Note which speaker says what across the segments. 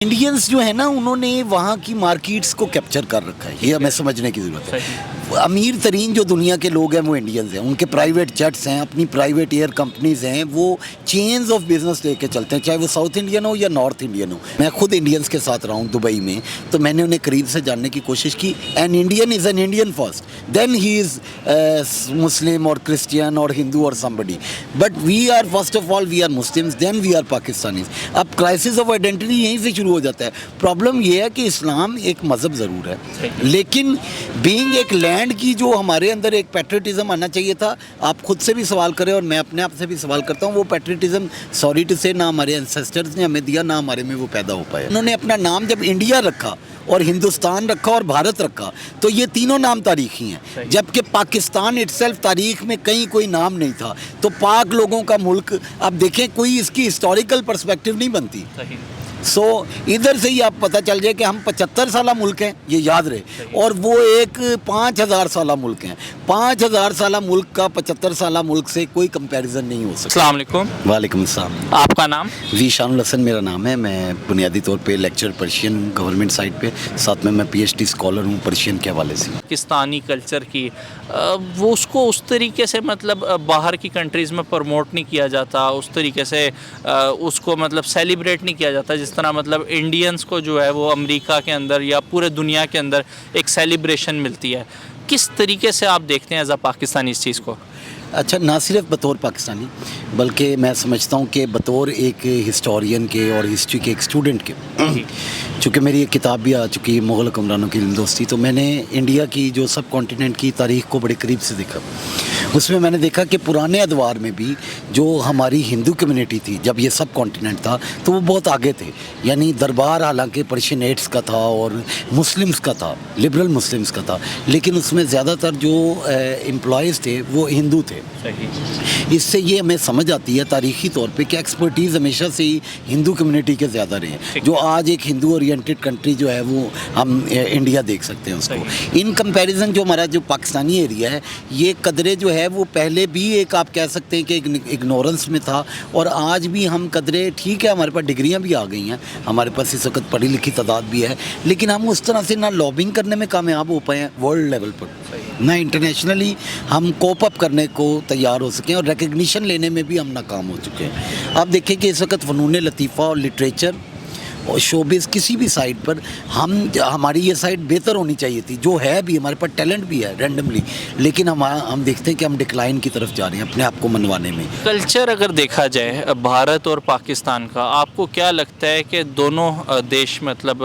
Speaker 1: Indians जो है ना, उन्होंने वहाँ की मार्केट्स को कैप्चर कर रखा है, ये हमें समझने की ज़रूरत है। अमीर तरीन जो दुनिया के लोग हैं वो इंडियंस हैं, उनके प्राइवेट जेट्स हैं, अपनी प्राइवेट एयर कंपनीज हैं, वो चेन्स ऑफ बिजनेस लेके चलते हैं, चाहे वो साउथ इंडियन हो या नॉर्थ इंडियन हो। मैं खुद इंडियंस के साथ रहा हूँ दुबई में, तो मैंने उन्हें करीब से जानने की कोशिश की। An Indian is an Indian first, then he is Muslim और क्रिश्चियन और हिंदू और somebody, but we are first of all we are Muslims, then we are Pakistanis. अब क्राइसिस ऑफ आइडेंटिटी यहीं से शुरू हो जाता है। प्रॉब्लम ये है कि इस्लाम एक मज़हब ज़रूर है, लेकिन बीइंग एक लैंड की जो हमारे अंदर एक पैट्रियटिज्म आना चाहिए था। आप खुद से भी सवाल करें और मैं अपने आप से भी सवाल करता हूँ, वो पैट्रियटिज्म सॉरी टू से ना हमारे एंसेस्टर्स ने हमें दिया, ना हमारे में वो पैदा हो पाया। उन्होंने अपना नाम जब इंडिया रखा और हिंदुस्तान रखा और भारत रखा, तो ये तीनों नाम तारीखी हैं, जबकि पाकिस्तान इटसेल्फ तारीख में कहीं कोई नाम नहीं था। तो पाक लोगों का मुल्क, अब देखें कोई इसकी हिस्टोरिकल पर्सपेक्टिव नहीं बनती। सो इधर से ही आप पता चल जाए कि हम 75 साला मुल्क हैं, ये याद रहे, और वो एक 5000 साला मुल्क हैं। 5000 साला मुल्क का 75 साला मुल्क से कोई कंपैरिजन नहीं हो सकता।
Speaker 2: अस्सलाम वालेकुम।
Speaker 1: वालेकुम अस्सलाम।
Speaker 2: आपका नाम?
Speaker 1: ज़ीशानुल हसन मेरा नाम है। मैं बुनियादी तौर पे लेक्चर पर्शियन गवर्नमेंट साइड पे, साथ में मैं PhD स्कॉलर हूँ पर्शियन के हवाले से।
Speaker 2: पाकिस्तानी कल्चर की वो उसको उस तरीके से मतलब बाहर की कंट्रीज़ में प्रमोट नहीं किया जाता, उस तरीके से उसको मतलब सेलिब्रेट नहीं किया जाता जिस तरह मतलब इंडियंस को जो है वो अमेरिका के अंदर या पूरे दुनिया के अंदर एक सेलिब्रेशन मिलती है। किस तरीके से आप देखते हैं एज अ पाकिस्तानी इस चीज़ को?
Speaker 1: अच्छा, ना सिर्फ बतौर पाकिस्तानी, बल्कि मैं समझता हूँ कि बतौर एक हिस्टोरियन के और हिस्ट्री के एक स्टूडेंट के, चूँकि मेरी एक किताब भी आ चुकी है मुग़ल हुक्मरानों की दोस्ती, तो मैंने इंडिया की जो सब कॉन्टिनेंट की तारीख़ को बड़े करीब से देखा। उसमें मैंने देखा कि पुराने अदवार में भी जो हमारी हिंदू कम्युनिटी थी, जब ये सब कॉन्टिनेंट था, तो वो बहुत आगे थे। यानी दरबार हालांकि पर्शियनेट्स का था और मुस्लिम्स का था, लिबरल मुस्लिम्स का था, लेकिन उसमें ज़्यादातर जो एम्प्लॉयज़ थे वो हिंदू थे। इससे ये हमें समझ आती है तारीख़ी तौर पे कि एक्सपर्टीज़ हमेशा से ही हिंदू कम्युनिटी के ज़्यादा रहे हैं। जो आज एक हिंदू ओरिएंटेड कंट्री जो है वो हम इंडिया देख सकते हैं उसको। इन कंपैरिजन जो हमारा जो पाकिस्तानी एरिया है, ये कदरे जो है वो पहले भी एक आप कह सकते हैं कि इग्नोरेंस में था, और आज भी हम कदरे, ठीक है हमारे पास डिग्रियां भी आ गई हैं, हमारे पास इस वक्त पढ़ी लिखी तादाद भी है, लेकिन हम उस तरह से ना लॉबिंग करने में कामयाब हो पाए हैं वर्ल्ड लेवल पर, ना इंटरनेशनली हम कोप अप करने को तैयार हो सकें, और रिकग्निशन लेने में भी हम नाकाम हो चुके हैं। आप देखें कि इस वक्त फ़नून लतीफ़ा और लिटरेचर और शोबिस किसी भी साइड पर हमारी ये साइड बेहतर होनी चाहिए थी, जो है भी, हमारे पास टैलेंट भी है रैंडमली, लेकिन हम देखते हैं कि हम डिक्लाइन की तरफ जा रहे हैं अपने आप को मनवाने में।
Speaker 2: कल्चर अगर देखा जाए भारत और पाकिस्तान का, आपको क्या लगता है कि दोनों देश मतलब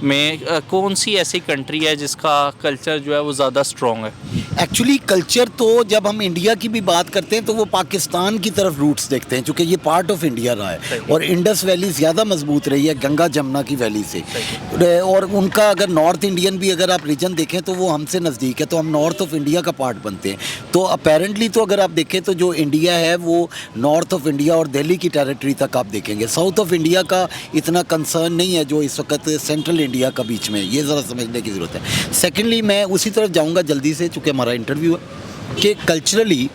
Speaker 2: में कौन सी ऐसी कंट्री है जिसका कल्चर जो है वो ज़्यादा स्ट्रॉन्ग है?
Speaker 1: एक्चुअली कल्चर तो जब हम इंडिया की भी बात करते हैं तो वो पाकिस्तान की तरफ रूट्स देखते हैं, क्योंकि ये पार्ट ऑफ इंडिया रहा है, और इंडस वैली ज़्यादा मजबूत रही है गंगा जमुना की वैली से। और उनका अगर नॉर्थ इंडियन भी अगर आप रीजन देखें तो वो हमसे नज़दीक है, तो हम नॉर्थ ऑफ इंडिया का पार्ट बनते हैं। तो अपेरेंटली तो अगर आप देखें तो जो इंडिया है वो नॉर्थ ऑफ इंडिया और दिल्ली की टेरिटरी तक आप देखेंगे। साउथ ऑफ इंडिया का इतना कंसर्न नहीं है जो इस वक्त सेंट्रल इंडिया का बीच में, ये ज़रा समझने की ज़रूरत है। सेकेंडली मैं उसी तरफ जाऊँगा जल्दी से, चूँकि हमारा इंटरव्यू है, कि कल्चरली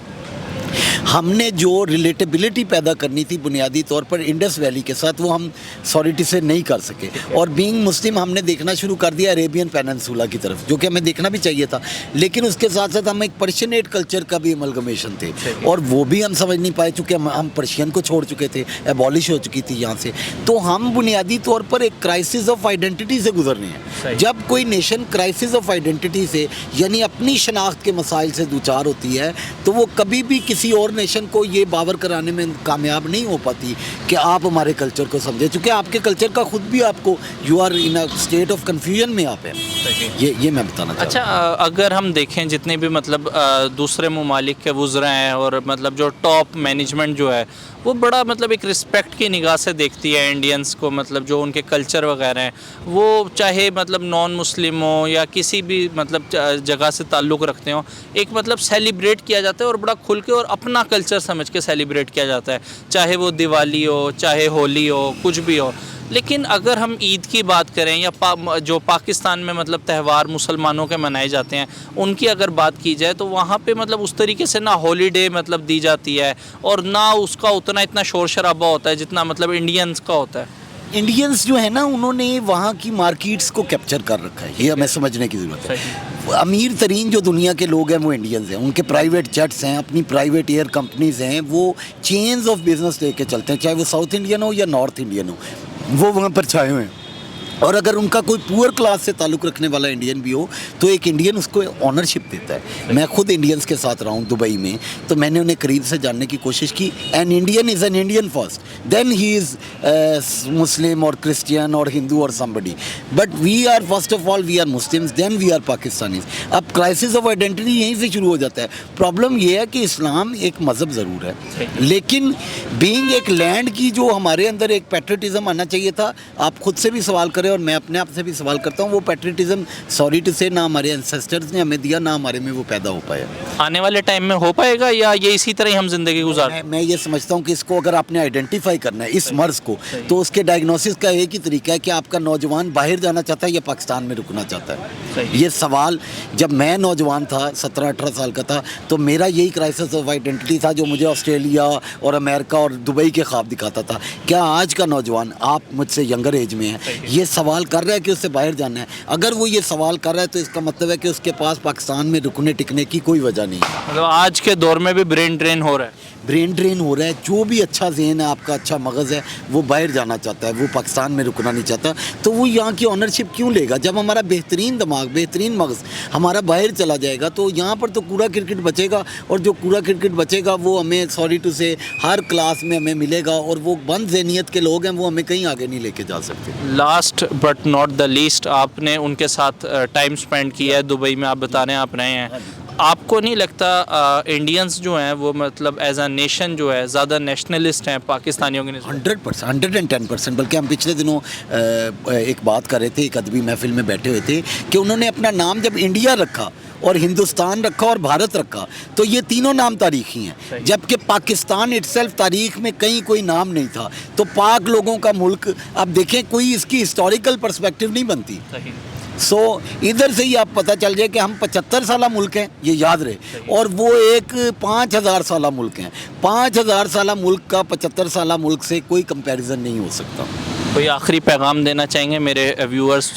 Speaker 1: हमने जो रिलेटेबिलिटी पैदा करनी थी बुनियादी तौर पर इंडस वैली के साथ, वो हम सॉलिटी से नहीं कर सके, और बीइंग मुस्लिम हमने देखना शुरू कर दिया अरेबियन पेनिनसुला की तरफ, जो कि हमें देखना भी चाहिए था, लेकिन उसके साथ साथ हम एक पर्शियनेट कल्चर का भी अमलगमेशन थे, और वो भी हम समझ नहीं पाए, चूँकि हम पर्शियन को छोड़ चुके थे, एबॉलिश हो चुकी थी यहाँ से। तो हम बुनियादी तौर पर एक क्राइसिस ऑफ आइडेंटिटी से गुजर रहे हैं। जब कोई नेशन क्राइसिस ऑफ आइडेंटिटी से, यानी अपनी शनाख्त के मसाइल से दूचार होती है, तो वो कभी भी किसी और नेशन को ये बावर कराने में कामयाब नहीं हो पाती कि आप हमारे कल्चर को समझे, क्योंकि आपके कल्चर का खुद भी आपको, you are in a state of confusion में आप हैं। ये मैं बताना चाहता हूँ।
Speaker 2: अच्छा, अगर हम देखें जितने भी मतलब दूसरे ममालिक के वुज़रा हैं, और मतलब जो टॉप मैनेजमेंट जो है वो बड़ा मतलब एक रिस्पेक्ट की निगाह से देखती है इंडियंस को, मतलब जो उनके कल्चर वगैरह हैं, वो चाहे मतलब नॉन मुस्लिम हो या किसी भी मतलब जगह से ताल्लुक़ रखते हो, एक मतलब सेलिब्रेट किया जाता है और बड़ा खुल के और अपना कल्चर समझ के सेलिब्रेट किया जाता है, चाहे वो दिवाली हो, चाहे होली हो, कुछ भी हो। लेकिन अगर हम ईद की बात करें या जो पाकिस्तान में मतलब त्यौहार मुसलमानों के मनाए जाते हैं, उनकी अगर बात की जाए तो वहाँ पे मतलब उस तरीके से ना हॉलीडे मतलब दी जाती है, और ना उसका उतना इतना शोर शराबा होता है जितना मतलब इंडियंस का होता है।
Speaker 1: इंडियंस जो है ना उन्होंने वहाँ की मार्केट्स को कैप्चर कर रखा है, ये हमें समझने की ज़रूरत है। अमीर तरीन जो दुनिया के लोग हैं वो इंडियंस हैं, उनके प्राइवेट जेट्स हैं, अपनी प्राइवेट एयर कंपनीज हैं, वो चेन्स ऑफ बिजनेस लेके चलते हैं, चाहे वो साउथ इंडियन हो या नॉर्थ इंडियन हो, वो वहाँ पर छाए हुए हैं। और अगर उनका कोई पुअर क्लास से ताल्लुक़ रखने वाला इंडियन भी हो तो एक इंडियन उसको ऑनरशिप देता है। मैं खुद इंडियंस के साथ रहा हूँ दुबई में, तो मैंने उन्हें करीब से जानने की कोशिश की। An Indian is an Indian first, then he is Muslim और क्रिश्चियन और हिंदू और somebody, but we are first of all we are Muslims, then we are Pakistanis. अब क्राइसिस ऑफ आइडेंटिटी यहीं से शुरू हो जाता है। प्रॉब्लम ये है कि इस्लाम एक मज़हब ज़रूर है, लेकिन बीइंग एक लैंड की जो हमारे अंदर एक पैट्रियटिज़म आना चाहिए था। आप खुद से भी सवाल करें और मैं अपने आप से भी सवाल करता हूँ, वो पैट्रियटिज़म सॉरी टू से ना हमारे एंसेस्टर्स ने हमें दिया, ना हमारे में वो पैदा हो पाया।
Speaker 2: आने वाले टाइम में हो पाएगा या ये इसी तरह ही हम ज़िंदगी गुजार?
Speaker 1: मैं ये समझता हूँ कि इसको अगर आपने आइडेंटिफाई करना है इस मर्ज़ को, तो उसके डायग्नोसिस का एक ही तरीका है कि आपका नौजवान बाहर जाना चाहता है या पाकिस्तान में रुकना चाहता है। ये सवाल जब मैं नौजवान था 17-18 साल का था तो मेरा यही क्राइसिस ऑफ आइडेंटिटी था जो मुझे ऑस्ट्रेलिया और अमेरिका और दुबई के ख्वाब दिखाता था। क्या आज का नौजवान, आप मुझसे यंगर एज में हैं, ये सवाल कर रहा है कि उससे बाहर जाना है? अगर वो ये सवाल कर रहा है तो इसका मतलब है कि उसके पास पाकिस्तान में रुकने टिकने की कोई वजह नहीं है।
Speaker 2: मतलब आज के दौर में भी ब्रेन ड्रेन हो रहा है।
Speaker 1: ब्रेन ड्रेन हो रहा है। जो भी अच्छा ज़हन है, आपका अच्छा मगज़ है, वो बाहर जाना चाहता है, वो पाकिस्तान में रुकना नहीं चाहता। तो वो यहाँ की ऑनरशिप क्यों लेगा? जब हमारा बेहतरीन दिमाग, बेहतरीन मगज़ हमारा बाहर चला जाएगा तो यहाँ पर तो कूड़ा क्रिकेट बचेगा, और जो कूड़ा क्रिकेट बचेगा वो हमें सॉरी टू से हर क्लास में हमें मिलेगा, और वो बंद ज़हनियत के लोग हैं वो हमें कहीं आगे नहीं लेके जा सकते।
Speaker 2: Last but not the least, आपने उनके साथ टाइम स्पेंड किया है दुबई में, आप बता रहे हैं आप रहे हैं। आपको नहीं लगता इंडियंस जो हैं वो मतलब एज अ नेशन जो है ज़्यादा नेशनलिस्ट हैं पाकिस्तानियों के निस्बत?
Speaker 1: 100%, 110%। बल्कि हम पिछले दिनों एक बात कर रहे थे, एक अदबी महफिल में बैठे हुए थे कि उन्होंने अपना नाम जब इंडिया रखा और हिंदुस्तान रखा और भारत रखा तो ये तीनों नाम तारीखी हैं, जबकि पाकिस्तान इटसेल्फ तारीख में कहीं कोई नाम नहीं था। तो पाक लोगों का मुल्क, अब देखें कोई इसकी हिस्टोरिकल पर्सपेक्टिव नहीं बनती। सो इधर से ही आप पता चल जाए कि हम 75 साला मुल्क हैं, ये याद रहे, और वो एक 5000 साला मुल्क हैं। 5000 साला मुल्क का 75 साला मुल्क से कोई कंपैरिजन नहीं हो सकता।
Speaker 2: कोई आखिरी पैगाम देना चाहेंगे मेरे viewers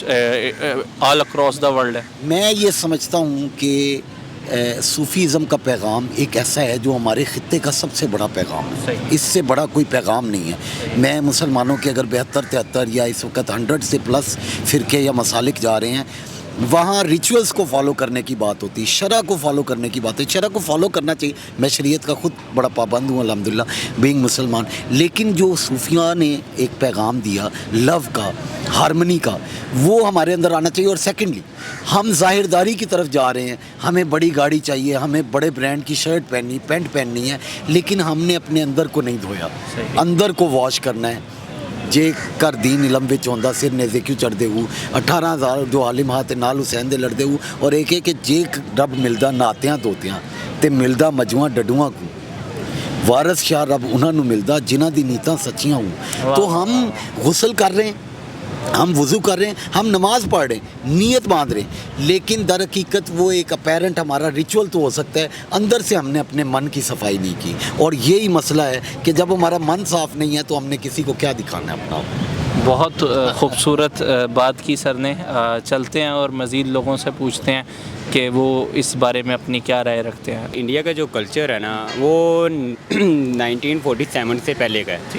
Speaker 2: all across the world है?
Speaker 1: मैं ये समझता हूँ कि सूफ़ीज़म का पैगाम एक ऐसा है जो हमारे ख़ित्ते का सबसे बड़ा पैगाम है, इससे बड़ा कोई पैगाम नहीं है। मैं मुसलमानों के अगर 72-73 या इस वक्त 100 से प्लस फ़िरके या मसालिक जा रहे हैं, वहाँ रिचुअल्स को फॉलो करने की बात होती है, शरअ को फॉलो करने की बात है। शरअ को फॉलो करना चाहिए, मैं शरीयत का खुद बड़ा पाबंद हूँ अल्हम्दुलिल्लाह बीइंग मुसलमान, लेकिन जो सूफिया ने एक पैगाम दिया लव का, हारमनी का, वो हमारे अंदर आना चाहिए। और सेकेंडली, हम ज़ाहिरदारी की तरफ जा रहे हैं, हमें बड़ी गाड़ी चाहिए, हमें बड़े ब्रांड की शर्ट पहननी, पैंट पहननी है, लेकिन हमने अपने अंदर को नहीं धोया, अंदर को वॉश करना है। जे कर दीन इलम विच होंदा सिर नेज़े क्यों चढ़दे हूँ, 18,000 जो आलिम हा ते नाल हुसैन दे लड़दे हूँ, और एक एक जे रब मिलदा नातियां धोतियां ते मिलदा मजूआं डडूआं को, वारस शाह रब उन्हां नूं मिलदा जिन्हां दी नीतां सच्चियां हों। तो हम गुस्ल कर रहे हैं, हम वज़ू कर रहे हैं, हम नमाज़ पढ़ रहे हैं, नीयत बांध रहे हैं, लेकिन दर हकीकत वो एक अपेरेंट हमारा रिचुअल तो हो सकता है, अंदर से हमने अपने मन की सफाई नहीं की। और यही मसला है कि जब हमारा मन साफ़ नहीं है तो हमने किसी को क्या दिखाना है अपना।
Speaker 2: बहुत खूबसूरत बात की सर ने। चलते हैं और मज़ीद लोगों से पूछते हैं कि वो इस बारे में अपनी क्या राय रखते हैं।
Speaker 3: इंडिया का जो कल्चर है ना वो 1947 से पहले का है,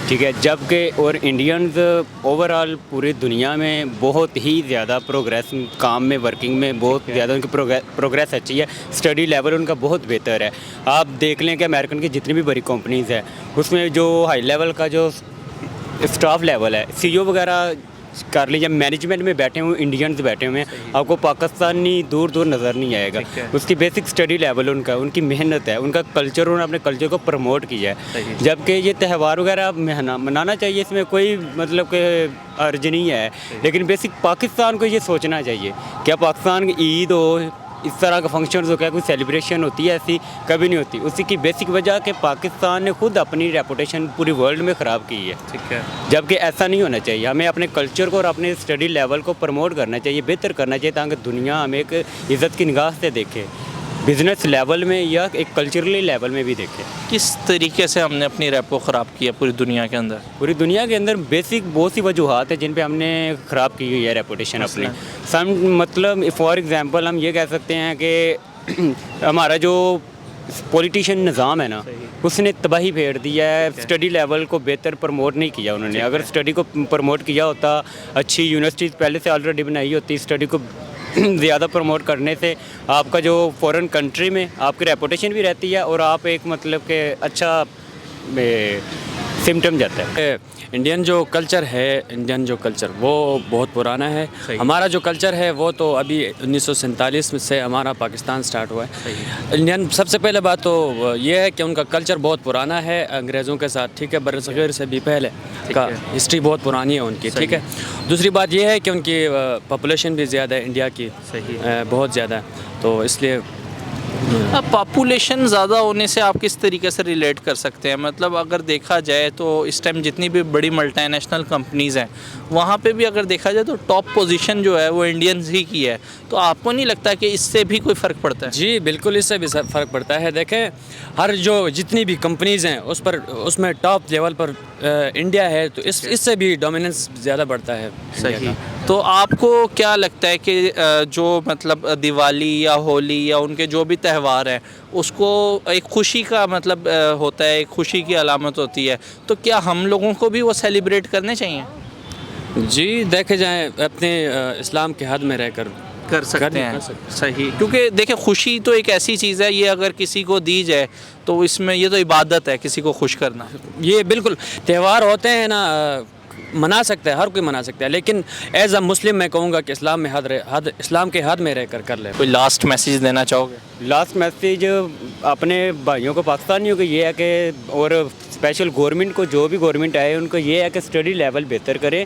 Speaker 3: ठीक है, जबकि और इंडियंस ओवरऑल पूरी दुनिया में बहुत ही ज़्यादा प्रोग्रेस, काम में, वर्किंग में बहुत ज़्यादा उनकी प्रोग्रेस अच्छी है, स्टडी लेवल उनका बहुत बेहतर है। आप देख लें कि अमेरिकन की जितनी भी बड़ी कंपनीज़ है उसमें जो हाई लेवल का जो स्टाफ लेवल है, सीईओ वगैरह कर लीजिए, मैनेजमेंट में बैठे हुए इंडियंस बैठे हुए हैं, आपको पाकिस्तानी दूर दूर नज़र नहीं आएगा। उसकी बेसिक स्टडी लेवल उनका, उनकी मेहनत है, उनका कल्चर, उन्होंने अपने कल्चर को प्रमोट किया है। जबकि ये त्यौहार वगैरह मनाना चाहिए, इसमें कोई मतलब कि अर्ज नहीं है, लेकिन बेसिक पाकिस्तान को ये सोचना चाहिए क्या पाकिस्तान की ईद हो, इस तरह का फंक्शन हो, क्या कोई सेलिब्रेशन होती है, ऐसी कभी नहीं होती। उसी की बेसिक वजह कि पाकिस्तान ने खुद अपनी रेपुटेशन पूरी वर्ल्ड में ख़राब की है, ठीक है, जबकि ऐसा नहीं होना चाहिए। हमें अपने कल्चर को और अपने स्टडी लेवल को प्रमोट करना चाहिए, बेहतर करना चाहिए, ताकि दुनिया हमें एक इज़्ज़त की निगाह से देखे। बिजनेस लेवल में या एक कल्चरली लेवल में भी देखें।
Speaker 2: किस तरीके से हमने अपनी रेपो ख़राब की है पूरी दुनिया के अंदर?
Speaker 3: पूरी दुनिया के अंदर बेसिक बहुत सी वजूहत है जिन पे हमने ख़राब की हुई है रेपुटेशन अपनी। मतलब फॉर एग्जांपल हम ये कह सकते हैं कि हमारा जो पॉलिटिशियन निज़ाम है ना, उसने तबाही फेर दिया है। स्टडी लेवल को बेहतर प्रमोट नहीं किया उन्होंने। अगर स्टडी को प्रमोट किया होता, अच्छी यूनिवर्सिटीज़ पहले से ऑलरेडी बनाई होती, स्टडी को ज़्यादा प्रमोट करने से आपका जो फॉरेन कंट्री में आपकी रेपुटेशन भी रहती है और आप एक मतलब के अच्छा सिम्टम जाता है।
Speaker 4: इंडियन जो कल्चर है, इंडियन जो कल्चर वो बहुत पुराना है। हमारा जो कल्चर है वो तो अभी 1947 से हमारा पाकिस्तान स्टार्ट हुआ है। इंडियन सबसे पहले बात तो ये है कि उनका कल्चर बहुत पुराना है अंग्रेज़ों के साथ, ठीक है, बरसगीर से भी पहले का हिस्ट्री बहुत पुरानी है उनकी, ठीक है। दूसरी बात ये है कि उनकी पॉपुलेशन भी ज़्यादा है इंडिया की, बहुत ज़्यादा है, तो इसलिए
Speaker 2: अब पॉपुलेशन ज़्यादा होने से आप किस तरीके से रिलेट कर सकते हैं? मतलब अगर देखा जाए तो इस टाइम जितनी भी बड़ी मल्टीनेशनल कंपनीज़ हैं वहाँ पे भी अगर देखा जाए तो टॉप पोजीशन जो है वो इंडियंस ही की है, तो आपको नहीं लगता कि इससे भी कोई फ़र्क पड़ता है?
Speaker 4: जी बिल्कुल, इससे भी फ़र्क पड़ता है। देखें, हर जो जितनी भी कंपनीज़ हैं उसमें टॉप लेवल पर इंडिया है, तो इससे भी डोमिनेंस ज़्यादा बढ़ता है।
Speaker 2: सही। तो आपको क्या लगता है कि जो मतलब दिवाली या होली या उनके जो भी त्यौहार हैं उसको एक खुशी का मतलब होता है, एक खुशी की अलामत होती है, तो क्या हम लोगों को भी वो सेलिब्रेट करने चाहिए?
Speaker 4: जी, देखे जाए अपने इस्लाम के हद में रहकर
Speaker 2: कर सकते हैं। सही, क्योंकि देखिए खुशी तो एक ऐसी चीज़ है, ये अगर किसी को दी जाए तो इसमें ये तो इबादत है किसी को खुश करना।
Speaker 4: ये बिल्कुल त्यौहार होते हैं ना, मना सकता है, हर कोई मना सकता है, लेकिन एज अ मुस्लिम मैं कहूँगा कि इस्लाम के हद में रहकर कर ले।
Speaker 2: कोई लास्ट मैसेज देना चाहोगे?
Speaker 3: लास्ट मैसेज अपने भाइयों को, पाकिस्तानियों को ये है कि, और स्पेशल गवर्नमेंट को, जो भी गवर्नमेंट आए उनको ये है कि स्टडी लेवल बेहतर करें,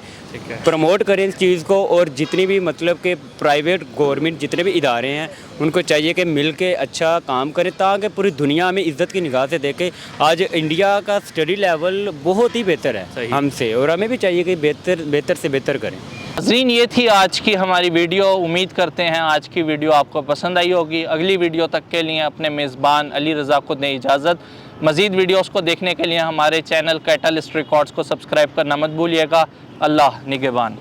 Speaker 3: प्रमोट करें इस चीज़ को। और जितनी भी मतलब के प्राइवेट गवर्नमेंट जितने भी इदारे हैं उनको चाहिए कि मिल के अच्छा काम करें ताकि पूरी दुनिया में इज़्ज़त की निगाह से देखें। आज इंडिया का स्टडी लेवल बहुत ही बेहतर है हमसे, और हमें भी चाहिए कि बेहतर से बेहतर करें।
Speaker 2: नाज़रीन, ये थी आज की हमारी वीडियो। उम्मीद करते हैं आज की वीडियो आपको पसंद आई होगी। अगली वीडियो तक के लिए अपने मेज़बान अली रज़ा को दें इजाज़त। मज़ीद वीडियोस को देखने के लिए हमारे चैनल कैटलिस्ट रिकॉर्ड्स को सब्सक्राइब करना मत भूलिएगा। अल्लाह निगहबान।